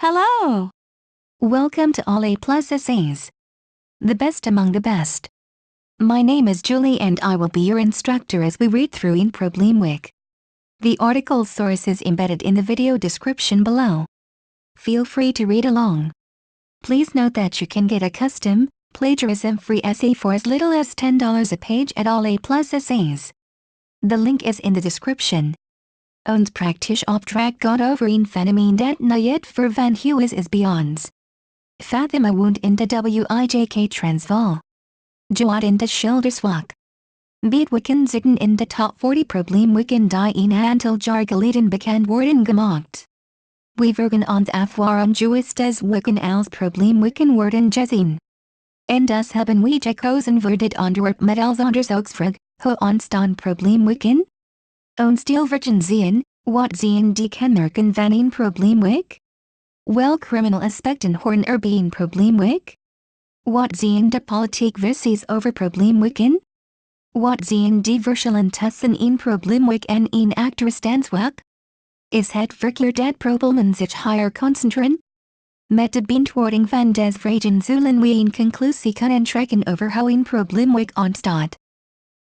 Hello! Welcome to All A Plus Essays. The best among the best. My name is Julie and I will be your instructor as we read through Een Probleem Week. The article source is embedded in the video description below. Feel free to read along. Please note that you can get a custom, plagiarism-free essay for as little as $10 a page at All A Plus Essays. The link is in the description. Ons praktisch opdracht gaat over een fenomeen dat niet voor van huis is bij Fatima woont in de WIJK Transvaal. Joat in de Schilderswijk. Beetweken zitten in de top 40 probleemweken die een aantal jaar geleden bekend worden gemaakt. We werken ons af waarom juist deze weken als probleemweken worden gezien. En dus hebben we gekozen voor dit onderwerp met als onderzoeksvraag, hoe ontstaan probleemweken? Ons deelvergen zien, wat zien die kenmerken van een probleemweek? Wel criminal aspecten horen er bij een probleemweek? Wat zien de politiek versies over probleemweken? Wat zien die verschillen tussen een probleemweek en een achterstandsweek? Is het verkeerd dat problemen zich hier concentreren? Met de beantwoording van des vragen zullen we een conclusie kunnen trekken over hoe een probleemweek ontstaat.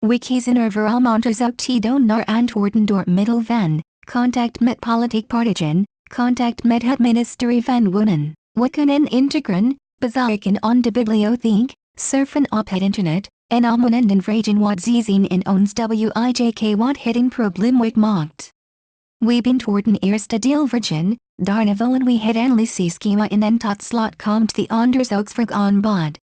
We kiezen er om onderzoek te doen naar antwoorden door middel van contact met politiek partijen, contact met het ministerie van Wonen, weken en integren, bezoeken aan de bibliotheek, surfen op het internet, en omwonenden vragen wat ze zien in ons WIJK wat het een probleemweek maakt. We beantwoorden eerst de deelvergen, daarna vullen we het analyseschema in en tot slot komt de onderzoeksvraag aan bod.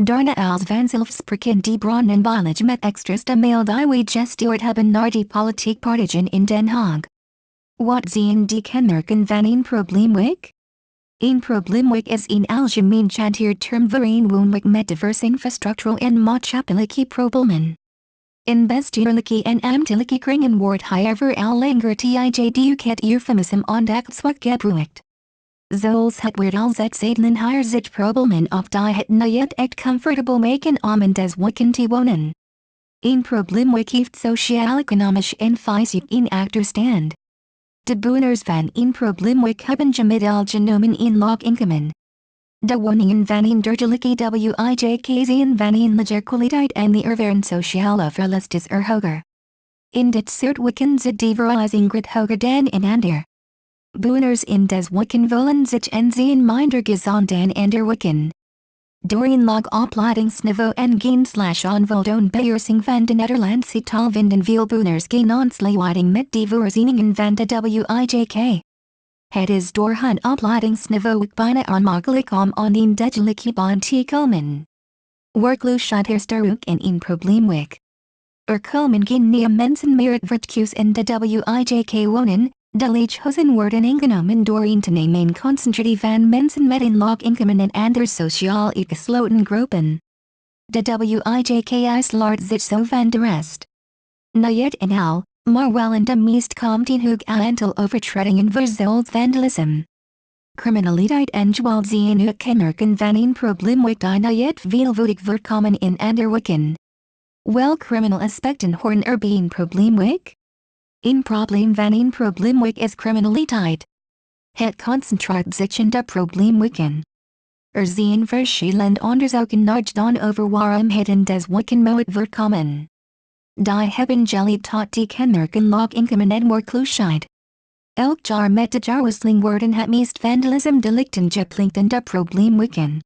Daarna als vanzelfsprekend die bronnen bijlage met extras de mail die we gestuurd hebben naar die politiek partijen in Den Haag. Wat zien die kenmerken van een probleemweek? Een probleemweek is een algemeen gehanteerd term voor een woonwijk met diverse infrastructural en maatschappelijke problemen. In bestuurlijke en ambtelijke kringen wordt hiervoor al langer tijd het euphemism aandachtswijk gebruikt. Zoals het wordt als het zedelen hier zich problemen op die het niet echt comfortable maken om in des wijken te wonen. Een probleemweek heeft sociaal-economisch en fysiek een achterstand. De bewoners van een probleemweek hebben gemiddeld genomen een laag inkomen. De woningen van een derdelijke WIJK zijn van een lager kwaliteit en de ervaren sociale verlast is hoger. In dit soort wijken zit de verhuizing hoger dan in ander. Bewoners in des wijken voelen zich en zijn minder gezond dan ander wijken. Door een laag opleidingsniveau en geen/onvoldoende beheersing van de Nederlandse taal vinden veel bewoners geen aansluiting met de voorzieningen van de WIJK. Het is door hun opleidingsniveau bijna onmogelijk om aan een degelijke baan te komen. Werkloosheid is er ook in een probleemweek. Er komen geen nieuwe mensen meer het virtues in de WIJK wonen. De leeghuizen worden ingenomen door een te nemen concentratie van mensen met een laag inkomen en andere sociaal uitgesloten groepen. De WIJK isoleert zich zo van de rest. Niet in al, maar wel in de meest komt een hoog aantal overtredingen voor zoals vandalisme. Criminaliteit en geweld zijn ook kenmerken van een probleemweek die niet veelvuldig voorkomen in andere wijken. Wel criminal aspecten horen er bij een probleemweek? Een probleem van een probleemweek is criminaliteit. Het concentreert zich in de probleemwijken. Er zijn verschillende onderzoeken naar gedaan over waarom het in des wijken moet voorkomen. Die hebben geleid tot de kenmerken laag inkomen en werkloosheid. Elk jaar met de jaarwisseling worden het meest vandalisme delicten gepleegd in de probleemwijken.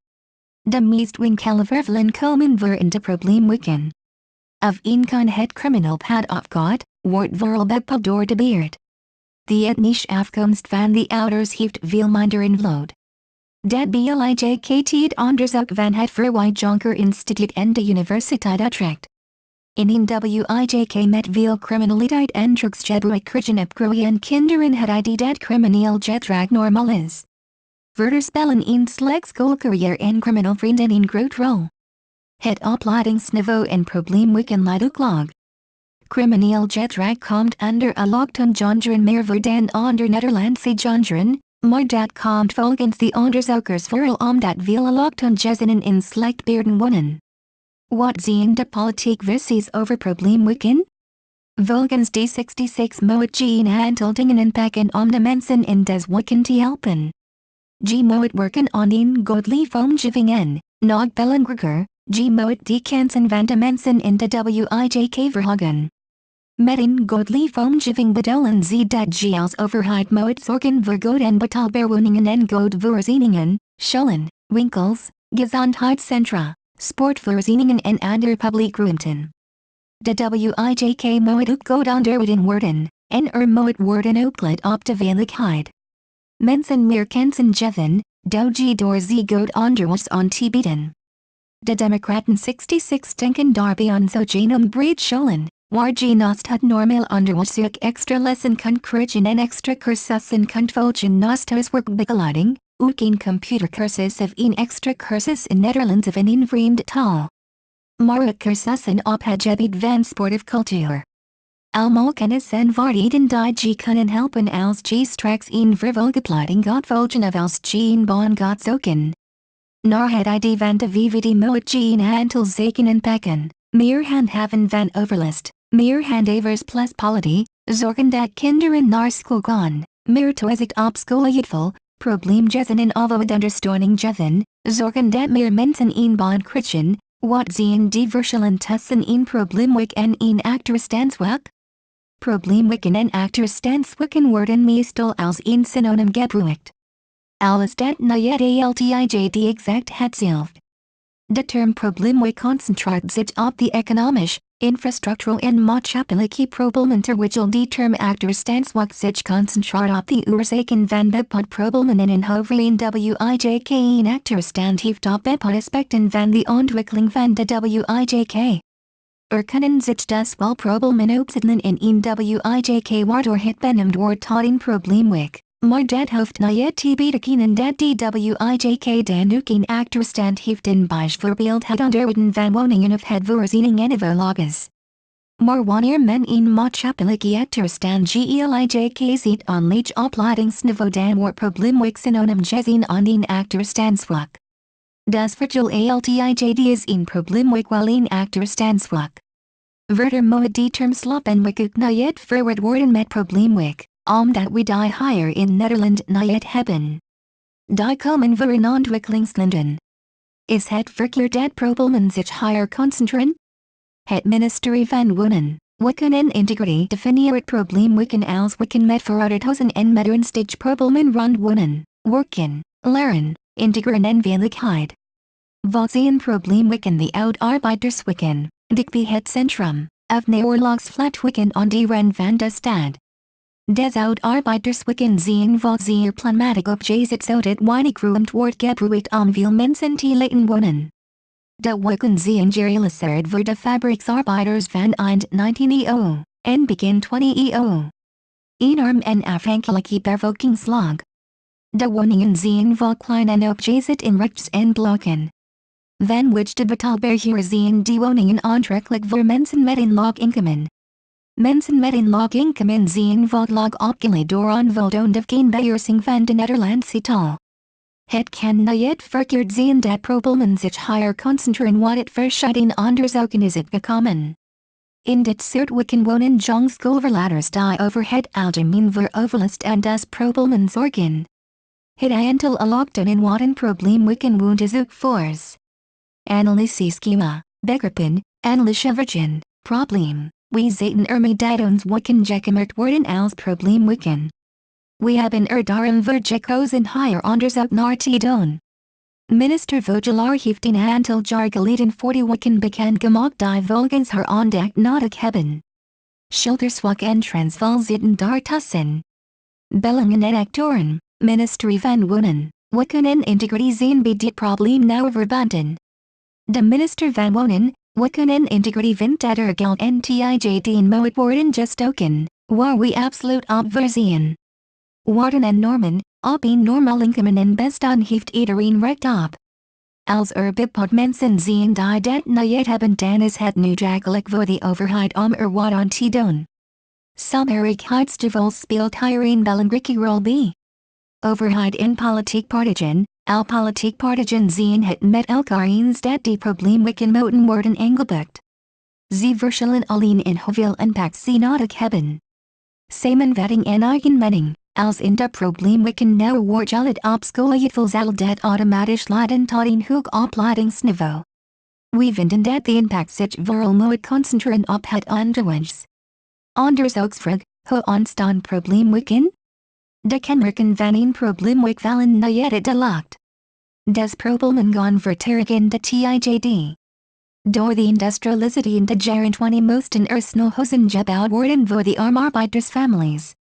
De meest winkele vervuilen komen voor in de probleemwijken. Of een kan het criminal pad opgaat, wordt vooral bepaald door de beurt. De etnische afkomst van de ouders heeft veel minder invloed. Dat BLIJK het onderzoek van het Verwijjonker Instituut en de Universiteit Utrecht. In een WIJK met veel criminaliteit en drugsgebruik krijgen opgroeien kinderen het idee dat crimineel gedrag normaal is. Verder spelen een slecht schoolcarrière en criminal vrienden een groot rol. Het opleidingsniveau en probleemwijken leidt ook laag. Crimineel gedrag komt onder allochton jongeren meer voor dan onder Nederlandse jongeren, maar dat komt volgens de onderzoekers vooral omdat veel allochton gezinnen in slecht beheerden wonen. Wat zien de politiek versies over probleemwijken? Volgens de 66 moet je een aantal dingen inpakken om de mensen in des wijken te helpen. Moet werken aan een godly vormgevingen, nog belangrijker, moet die kansen van de mensen in de wijk verhogen. Met een godly vormgeving bedoelen ze dat je als overheid moet zorgen voor goed en betaalbaar woningen en goed voorzieningen, scholen, winkels, gezondheidscentra, sportvoorzieningen en andere publiek ruimten. De wijk moet ook goed onderhouden worden, en moet worden opgelet op de veiligheid. Mensen meer kansen geven, doordat door ze goed onderwijs aan te bieden. De democraten 66 denken daarbij aan zogenaamd breed scholen, waar je naast het normaal onderwijs ook extra lessen kunt krijgen en extra cursussen kunt volgen naast huiswerkbegeleiding, ook een computercursus of een extra cursus in Nederlands of een vreemde taal. Maar ook cursussen op het gebied van sport of cultuur. Allemaal kennis en vaardigheden die je kunnen helpen als je straks een vervolgopleiding gaat volgen of als je een baan gaat zoeken. Naar het idee van de VVD moet je een aantal zaken inpakken, meer handhaven van overlast, meer handhavers plus politie, zorgen dat kinderen naar school gaan, meer toezicht op schooluitval, probleemgeven en ondersteuning geven, zorgen dat meer mensen een baan krijgen, wat zien die verschillen tussen een probleemwijk en een achterstandswijk? Probleemwijken en achterstandswijken worden meestal als een synoniem gebruikt. Al is dat niet altijd exact hetzelfde. De term probleemwijk concentreert zich op de economisch, infrastructural en maatschappelijke problemen terwijl de term achterstandswijk zich concentreert op de oorzaken van bepaalde problemen en een hoofdlijn wijk een achterstand heeft op bepaalde aspecten van de ontwikkeling van de wijk. Kunnen zich dus wel problemen opzetten in een wijk waardoor het benoemd wordt tot een probleemwijk. Maar dat hoeft niet te betekenen dat de wijk dan ook een achterstand heeft in bijvoorbeeld het onderhouden van woningen of het voorzieningen of olages. Maar wanneer men een maatschappelijke achterstand gelijk ziet aan opleidingsniveau dan wordt probleemwijk synoniem gezien aan een achterstandswijk. Das virtual altijd is een probleemwijk wel een achterstandswijk. Verder moet die term sloppenwijk ook niet verward worden met probleemwijk. Omdat we die hier in Nederland niet hebben. Die komen voor in ontwikkelingslanden. Is het verkeerd dat problemen zich hier concentreren? Het ministerie van Wonen, Wijken en Integratie definieert probleemwijken als wijken met verordeningshuizen en met ernstige problemen rond wonen, werken, leren, integreren en veiligheid. Wat zijn probleemwijken de oud-arbeiderswijken, dichtbij het centrum, of naoorlogsflatwijken aan de rand van de stad. Des oud-arbeiderswijken zien wat zeer planmatig opgezet zodat weinig ruimte wordt gebruikt om veel mensen te laten wonen. De wijken zijn gerealiseerd voor de fabrieksarbeiders van eind 19e eeuw en begin 20e eeuw. Enorm en afhankelijke bevolkingslag. De woningen zijn veel klein en opgezet in rechts en blokken. Van which de betaalbaar zijn die woningen aantrekkelijk voor mensen met een laag inkomen. Mensen met een laag inkomen zijn vaak laag opgeleid door onvoldoende of geen beheersing van de Nederlandse taal. Het kan niet verkeerd zijn dat problemen zich hier concentreren wat het verschillende onderzoeken is het gekomen. In dit soort wijken wonen jong schoolverlaters die over het algemeen voor overlast en dus problemen zorgen. Het aantal allochtonen in wat een probleemwijken woont is ook fors. Analyses schema, begrippen, analyse vergen, probleem. We zaten met ons wijken gemerkt worden als probleemwijken. We hebben daarom voor gekozen hier onderzoek naar te doen. Minister Vogelaar heeft een aantal jaar geleden voor de wijken bekend gemaakt die volgens haar aandacht nodig hebben. Schilderswijk en Transvaal zitten daartussen. Bellingen en actoren, ministerie van Wonen, Wijken en Integratie zijn bij dit probleem nauw verbonden. De minister van Wonen, Wijken en Integratie vindt dat er geld en tijd moet worden gestoken, waar we absoluut op voorzien. Waarden en normen, op een normaal inkomen en bestaan heeft iedereen recht op. Als bepaalde mensen zien die dat niet hebben dan is het noodzakelijk voor de overheid om wat aan te doen. Samhorigheidsgevoel speelt hier een belangrijke rol bij. Overheid en politiek partijen, al politiek partijen zien het met elkaar eens dat die probleemwijken moeten worden aangepakt. Ze verschillen alleen in hoeveel impact ze nodig hebben. Samenvatting en eigen mening. als in de problemen nou wordt al het opschooljevels al dat automatisch laten tot een hoog opleidingsniveau. We vinden dat de impact zich vooral moet concentreren op het onderwijs. Onderzoeksvraag, hoe ontstaan problemen? De kenmerken van een probleem vallen niet uitgelegt. Des problemen gaan vertragen de TIJD. Door de industrialisatie in de jaren 20 moesten er snel huizen gebouwd worden voor de arbeidersfamilies.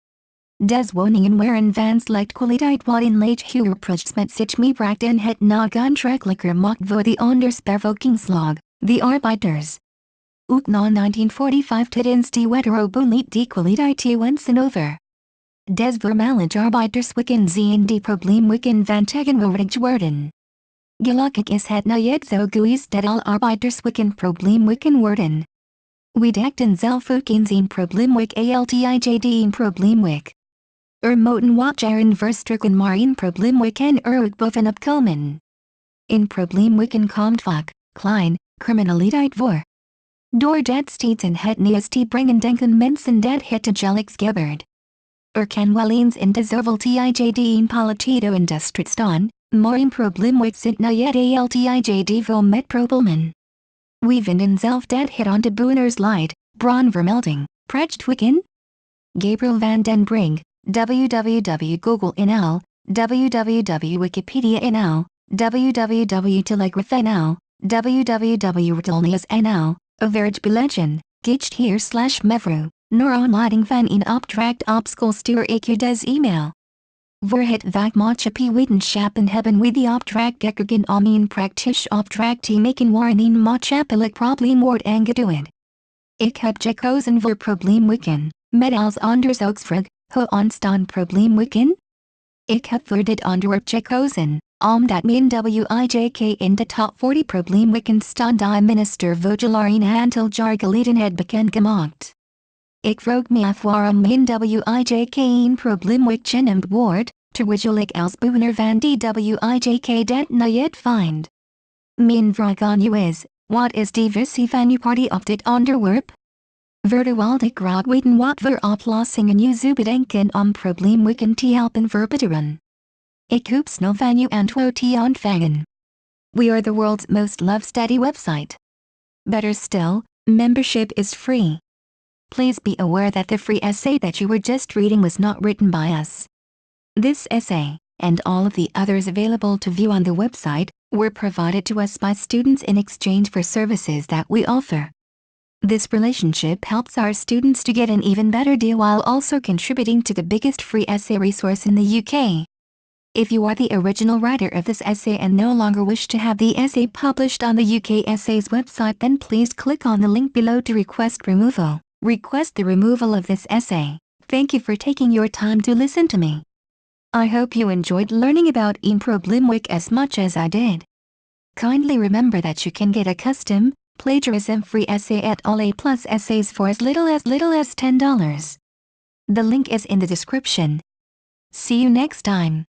Des woningen waren van slecht kwaliteit wat in late huurprijs met zich meebracht en het nog aantrekkelijker maakt voor de ondersbevolkingslag, de arbeiders. Ook na 1945 tijdens de wederopbouw de kwaliteit wensen over. Des voormalige arbeiders zien de problemen van tegenwoordig worden. Gelukkig is het niet zo geweest dat al arbeiders problemen worden. We dachten zelf ook eens een probleem altjd een probleem. Moeten wat jaren verstrekken maar een probleem er ook bovenop komen. Een probleem komt vaak, klein, criminaliteit voor. Door dat steeds in het nieuws te brengen denken mensen dat het dagelijks gebeurt. Kan wel eens in de zoveel tijd een politiedo industrie staan, maar een probleem zit niet altjd vol met problemen. We vinden zelf dat het aan de bewoners leidt, bronvermelding, prechtwikken. Gabriel van den Brink, www.google.nl, www.wikipedia.nl, www.telegraph.nl, www.rettelnieuws.nl, overheidsbeleid, gicht hier/mevrouw, naar aanleiding van een opdracht op school stuur ik des e-mail. Voor het vakmaatschappij wetenschappen hebben we de opdracht gekregen om een praktisch opdracht te maken waarin een maatschappelijk probleem wordt aangeduid. Ik heb gekozen voor probleemweken, met als onderzoeksvraag, hoe ontstaan probleemweken? Ik heb voor dit onderwerp gekozen, omdat mijn WIJK in de top 40 probleemweken stond de minister Vogelaar een aantal jaar geleden het bekendgemaakt. Ik vroeg me af waarom mijn WIJK een probleemwek genoemd wordt, terwijl ik als bewoner van de WIJK dat niet vind. Mijn vraag aan u is, wat is de visie van uw party op dit onderwerp? Wilde ik graag weten wat voor oplossingen u zou bedenken om probleemweken te helpen verbeteren. Ik hoop snel van uw antwoord te ontvangen. We are the world's most loved study website. Better still, membership is free. Please be aware that the free essay that you were just reading was not written by us. This essay, and all of the others available to view on the website, were provided to us by students in exchange for services that we offer. This relationship helps our students to get an even better deal while also contributing to the biggest free essay resource in the UK. If you are the original writer of this essay and no longer wish to have the essay published on the UK Essays website, then please click on the link below to request removal. Request the removal of this essay. Thank you for taking your time to listen to me. I hope you enjoyed learning about een probleemwek as much as I did. Kindly remember that you can get a custom, plagiarism-free essay at all A+ essays for as little as $10. The link is in the description. See you next time.